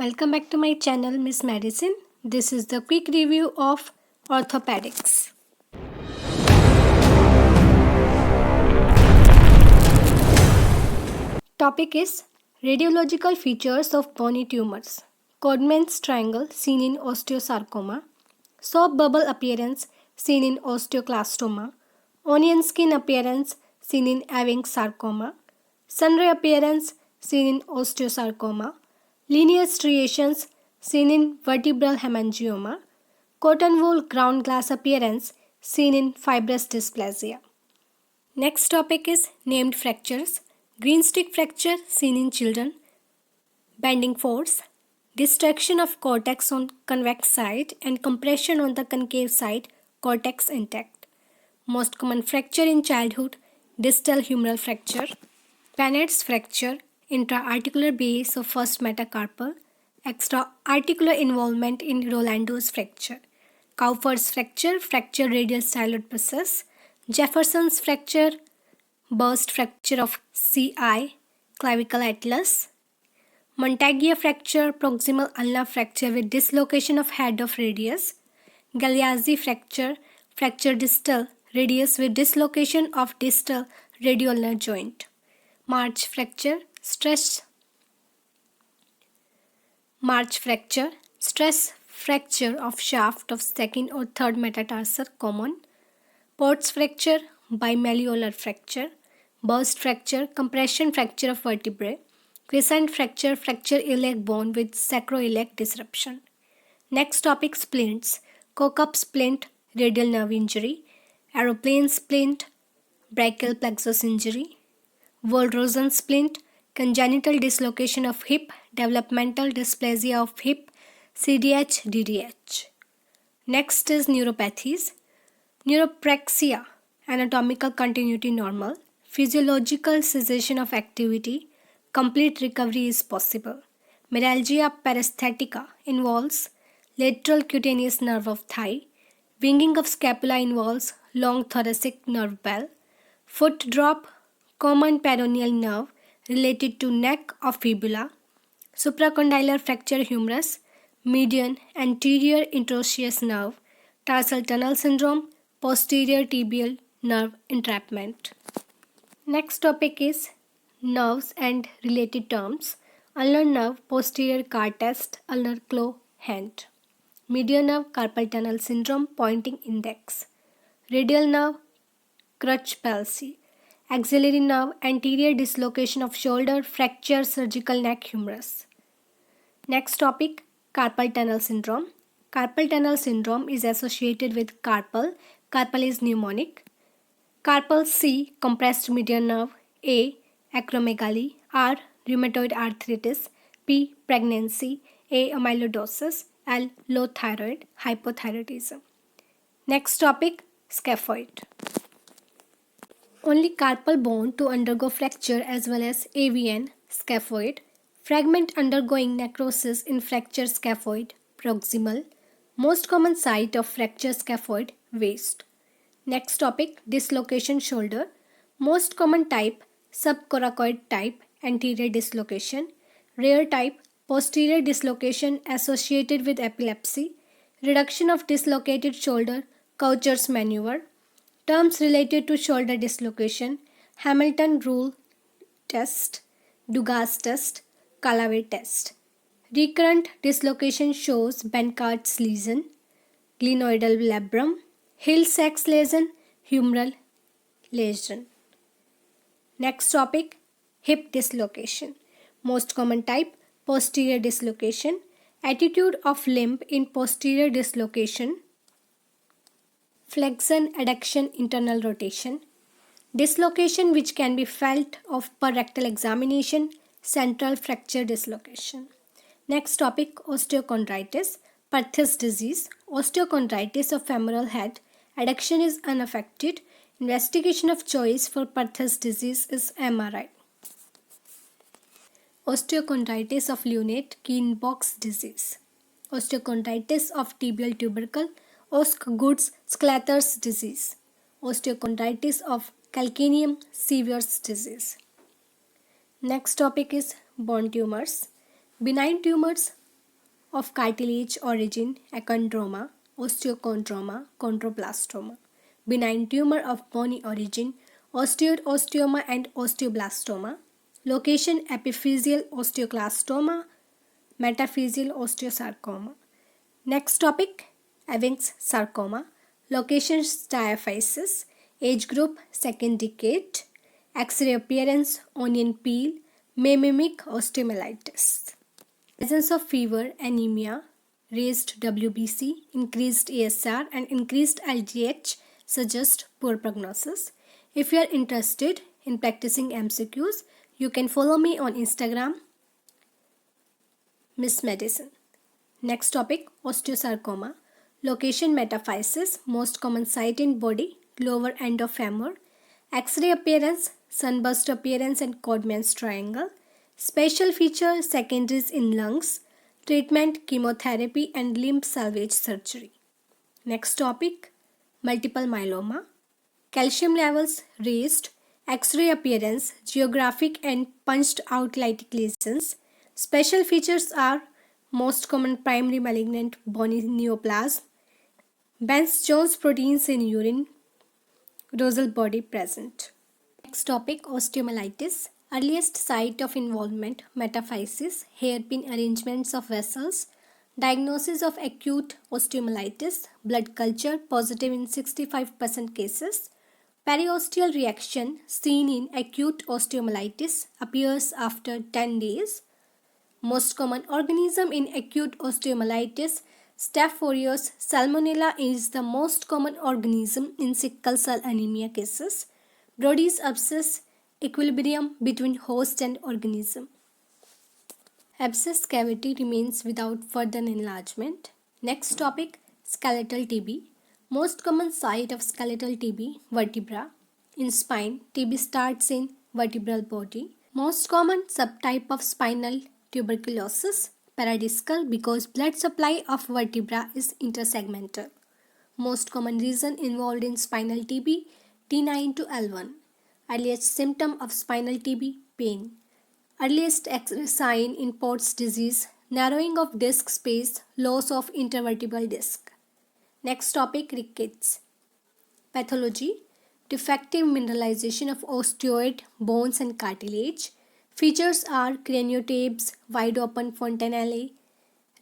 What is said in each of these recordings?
Welcome back to my channel, Miss Medicine. This is the quick review of orthopedics. Topic is radiological features of bony tumors. Codman's triangle seen in osteosarcoma, soap bubble appearance seen in osteoclastoma, onion skin appearance seen in Ewing sarcoma, sunray appearance seen in osteosarcoma, linear striations seen in vertebral hemangioma, cotton wool ground glass appearance seen in fibrous dysplasia. Next topic is named fractures. Green stick fracture seen in children, bending force, distraction of cortex on convex side and compression on the concave side, cortex intact. Most common fracture in childhood, distal humeral fracture, Pannett's fracture, intra-articular base of first metacarpal, extra-articular involvement in Rollando's fracture, Cowper's fracture, fracture radial styloid process, Jefferson's fracture, burst fracture of CI, clavicle atlas, Montague fracture, proximal ulnar fracture with dislocation of head of radius, Galeazzi fracture, fracture distal radius with dislocation of distal radioulnar joint, March fracture, stress fracture of shaft of second or third metatarsal common, Port's fracture, bimalleolar fracture, burst fracture, compression fracture of vertebrae, crescent fracture, fracture iliac bone with sacroiliac disruption. Next topic, splints, Kokup splint, radial nerve injury, aeroplane splint, brachial plexus injury, Wald-Rosen splint, congenital dislocation of hip, developmental dysplasia of hip, CDH, DDH. Next is neuropathies. Neuropraxia, anatomical continuity normal, physiological cessation of activity, complete recovery is possible. Myalgia paresthetica involves lateral cutaneous nerve of thigh, winging of scapula involves long thoracic nerve bell, foot drop, common peroneal nerve related to neck of fibula, supracondylar fracture humerus, median anterior interosseous nerve, tarsal tunnel syndrome, posterior tibial nerve entrapment. Next topic is nerves and related terms. Ulnar nerve, posterior car test, ulnar claw, hand. Medial nerve, carpal tunnel syndrome, pointing index. Radial nerve, crutch palsy. Axillary nerve, anterior dislocation of shoulder, fracture, surgical neck humerus. Next topic, carpal tunnel syndrome. Carpal tunnel syndrome is associated with carpal. Carpal is mnemonic. Carpal C, compressed median nerve. A, acromegaly. R, rheumatoid arthritis. P, pregnancy. A, amyloidosis. L, low thyroid, hypothyroidism. Next topic, scaphoid. Only carpal bone to undergo fracture as well as AVN, scaphoid. Fragment undergoing necrosis in fracture scaphoid, proximal. Most common site of fracture scaphoid, waist. Next topic, dislocation shoulder. Most common type, subcoracoid type, anterior dislocation. Rare type, posterior dislocation associated with epilepsy. Reduction of dislocated shoulder, Coucher's maneuver. Terms related to shoulder dislocation, Hamilton rule test, Dugas test, Callaway test. Recurrent dislocation shows Bankard's lesion, glenoidal labrum, Hill-Sachs lesion, humeral lesion. Next topic, hip dislocation. Most common type, posterior dislocation. Attitude of limb in posterior dislocation. Flexion, adduction, internal rotation. Dislocation which can be felt of per rectal examination, central fracture dislocation. Next topic, osteochondritis, Perthes disease, osteochondritis of femoral head, adduction is unaffected. Investigation of choice for Perthes disease is MRI. Osteochondritis of lunate, Kienbock's disease. Osteochondritis of tibial tubercle, Osgood-Sclater's disease. Osteochondritis of calcaneum, Sever's disease. Next topic is bone tumors. Benign tumors, of cartilage origin, achondroma, osteochondroma, chondroblastoma. Benign tumor of bony origin, osteoid osteoma and osteoblastoma. Location epiphyseal osteoclastoma, metaphyseal osteosarcoma. Next topic, Ewing's sarcoma. Location diaphysis. Age group second decade. X-ray appearance onion peel. May mimic osteomyelitis. Presence of fever, anemia, raised WBC, increased ESR and increased LDH suggest poor prognosis. If you are interested in practicing MCQs, you can follow me on Instagram, Miss Medicine. Next topic, osteosarcoma. Location metaphysis, most common site in body, lower end of femur. X-ray appearance, sunburst appearance and Codman's triangle. Special feature, secondaries in lungs. Treatment, chemotherapy and limb salvage surgery. Next topic, multiple myeloma. Calcium levels raised, X-ray appearance, geographic and punched out lytic lesions. Special features are most common primary malignant bony neoplasm, Bence-Jones proteins in urine, rosal body present. Next topic, osteomyelitis. Earliest site of involvement, metaphysis, hairpin arrangements of vessels. Diagnosis of acute osteomyelitis, blood culture positive in 65% cases. Periosteal reaction seen in acute osteomyelitis appears after 10 days. Most common organism in acute osteomyelitis, Staph aureus. Salmonella is the most common organism in sickle cell anemia cases. Brodie's abscess, equilibrium between host and organism. Abscess cavity remains without further enlargement. Next topic, skeletal TB. Most common site of skeletal TB, vertebra. In spine, TB starts in vertebral body. Most common subtype of spinal tuberculosis, paradiscal, because blood supply of vertebra is intersegmental. Most common reason involved in spinal TB, T9 to L1. Earliest symptom of spinal TB, pain. Earliest sign in Port's disease, narrowing of disc space, loss of intervertebral disc. Next topic, rickets. Pathology, defective mineralization of osteoid, bones and cartilage. Features are craniotabes, wide open fontanelle,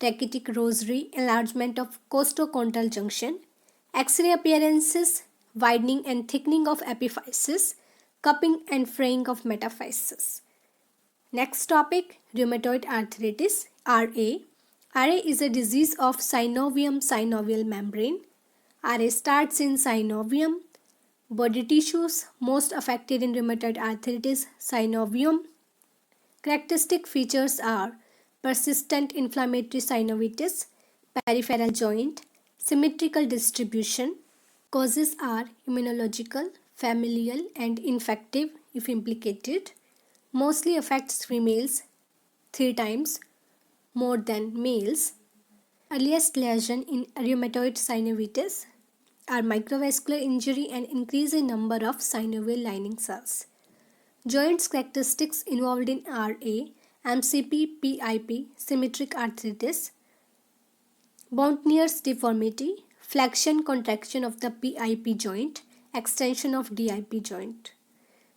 rachitic rosary, enlargement of costochondral junction. X-ray appearances, widening and thickening of epiphysis, cupping and fraying of metaphysis. Next topic, rheumatoid arthritis, RA. RA is a disease of synovial membrane. RA starts in synovium. Body tissues most affected in rheumatoid arthritis, synovium. Characteristic features are persistent inflammatory synovitis, peripheral joint, symmetrical distribution. Causes are immunological, familial and infective if implicated. Mostly affects females 3 times more than males. Earliest lesion in rheumatoid synovitis are microvascular injury and increase in number of synovial lining cells. Joints characteristics involved in RA, MCP, PIP, symmetric arthritis, Bountner's deformity, flexion contraction of the PIP joint, extension of DIP joint.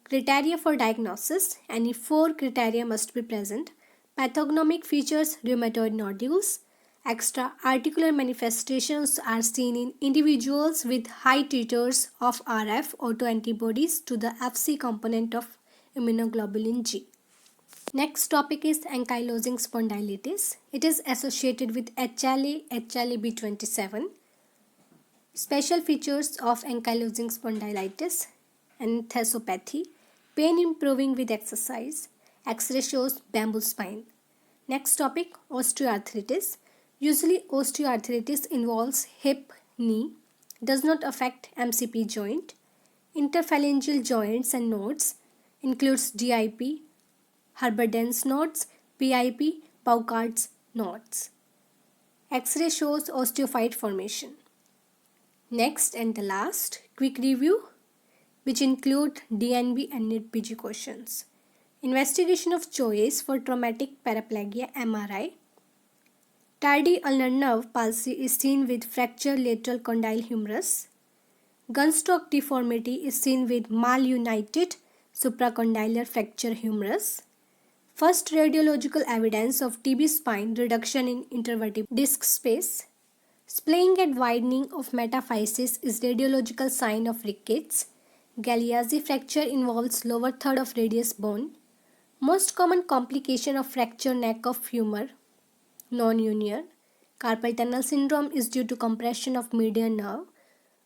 Criteria for diagnosis, any 4 criteria must be present. Pathognomic features, rheumatoid nodules. Extra articular manifestations are seen in individuals with high titers of RF autoantibodies to the Fc component of immunoglobulin G. Next topic is ankylosing spondylitis. It is associated with HLA, HLA-B27. Special features of ankylosing spondylitis, enthesopathy, pain improving with exercise, X-ray shows bamboo spine. Next topic, osteoarthritis. Usually osteoarthritis involves hip, knee, does not affect MCP joint. Interphalangeal joints and nodes includes DIP, Herberden's nodes, PIP, Paucard's nodes. X-ray shows osteophyte formation. Next and the last, quick review, which include DNB and NIT-PG questions. Investigation of choice for traumatic paraplegia MRI. Tardy ulnar nerve palsy is seen with fractured lateral condyle humerus. Gunstock deformity is seen with malunited supracondylar fracture humerus. First radiological evidence of TB spine reduction in intervertebral disc space. Splaying and widening of metaphysis is radiological sign of rickets. Galeazzi fracture involves lower third of radius bone. Most common complication of fracture neck of femur, non-union. Carpal tunnel syndrome is due to compression of median nerve.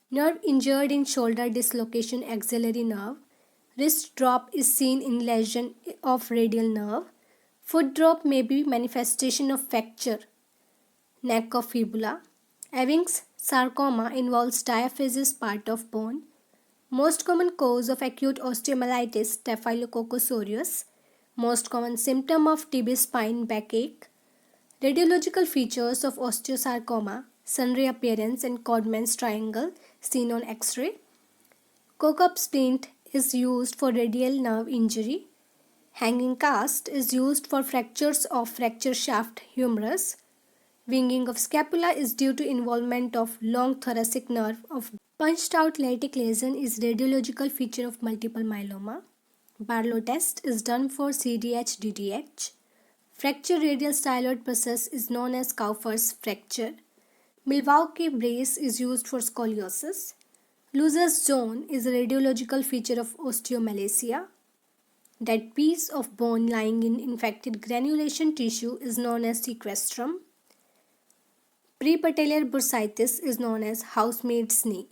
Nerve injured in shoulder dislocation axillary nerve. Wrist drop is seen in lesion of radial nerve. Foot drop may be manifestation of fracture. Neck of fibula. Ewing's sarcoma involves diaphysis part of bone. Most common cause of acute osteomyelitis Staphylococcus aureus. Most common symptom of TB spine backache. Radiological features of osteosarcoma, sunray appearance and Codman's triangle seen on X-ray. Cock-up splint is used for radial nerve injury. Hanging cast is used for fractures of fracture shaft humerus. Winging of scapula is due to involvement of long thoracic nerve of punched out lytic lesion is radiological feature of multiple myeloma. Barlow test is done for CDH-DDH. Fracture radial styloid process is known as Cowper's fracture. Milwaukee brace is used for scoliosis. Loser's zone is a radiological feature of osteomalacia. That piece of bone lying in infected granulation tissue is known as sequestrum. Prepatellar bursitis is known as housemaid's knee.